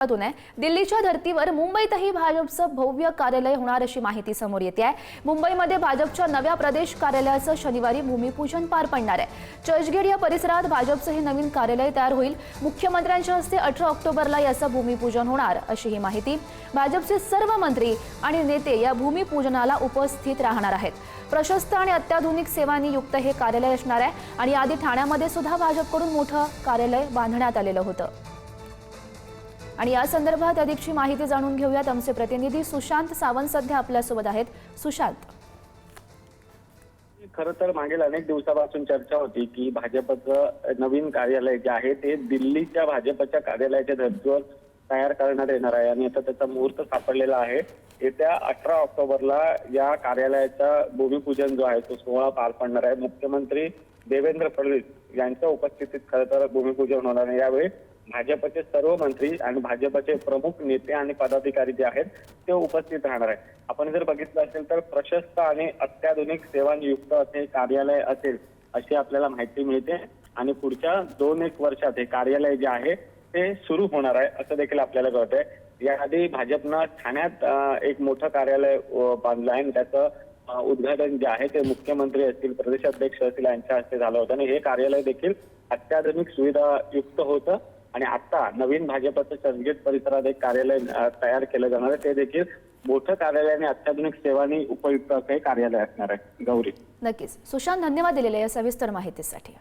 दिल्लीच्या धर्तीवर मुंबईतही भाजपचं भव्य कार्यालय होणार अशी माहिती समोर येते आहे। मुंबईमध्ये भाजपच्या नव्या प्रदेश कार्यालयाचं शनिवारी भूमिपूजन पार पडणार आहे। चर्चगेट या परिसरात भाजपचं हे नवीन कार्यालय तयार होईल। मुख्यमंत्र्यांच्या हस्ते 18 ऑक्टोबरला याचं भूमिपूजन होणार अशी ही माहिती। भाजपचे सर्व मंत्री आणि नेते या भूमिपूजनाला उपस्थित राहणार आहेत। प्रशस्त आणि अत्याधुनिक सेवांनी युक्त हे कार्यालय असणार आहे आणि आधी ठाण्यामध्ये सुद्धा भाजपकडून मोठं कार्यालय बांधण्यात आलेलं होतं। आणि या संदर्भात अधिकची माहिती जाणून घेऊयात। आमचे प्रतिनिधी सुशांत सावंत सध्या आपल्या सोबत आहेत। सुशांत, खरं तर मागील अनेक दिवसापासून चर्चा होती की भाजपचं नवीन कार्यालय जे आहे ते दिल्लीच्या भाजपच्या कार्यालयाच्या धर्तीवर तयार करण्यात येणार आहे आणि आता त्याचा मुहूर्त सापडलेला आहे। येत्या 18 ऑक्टोबरला या कार्यालयाचा भूमिपूजन जो आहे तो सोहळा पार पडणार आहे। मुख्यमंत्री देवेंद्र फडणवीस यांच्या उपस्थितीत खरं तर भूमिपूजन होणार आहे। यावेळी भाजपचे सर्व मंत्री आणि भाजपचे प्रमुख नेते आणि पदाधिकारी जे आहेत ते उपस्थित राहणार आहेत। आपण जर बघितलं असेल तर प्रशस्त आणि अत्याधुनिक सेवांयुक्त असे कार्यालय असेल अशी आपल्याला माहिती मिळते आणि पुढच्या 2-1 वर्षात हे कार्यालय जे आहे ते सुरू होणार आहे असं देखील आपल्याला कळतंय। याआधी भाजपनं ठाण्यात एक मोठं कार्यालय बांधलं आहे आणि त्याचं उद्घाटन जे आहे ते मुख्यमंत्री असतील, प्रदेशाध्यक्ष असतील यांच्या हस्ते झालं होतं आणि हे कार्यालय देखील अत्याधुनिक सुविधा युक्त होतं आणि आता नवीन भाजपचं चर्चगेट परिसरात एक कार्यालय तयार केलं जाणार आहे। ते देखील मोठं कार्यालय आणि अत्याधुनिक सेवांनी उपयुक्त असं कार्यालय असणार आहे। गौरी, नक्कीच सुशांत, धन्यवाद दिलेल्या या सविस्तर माहितीसाठी।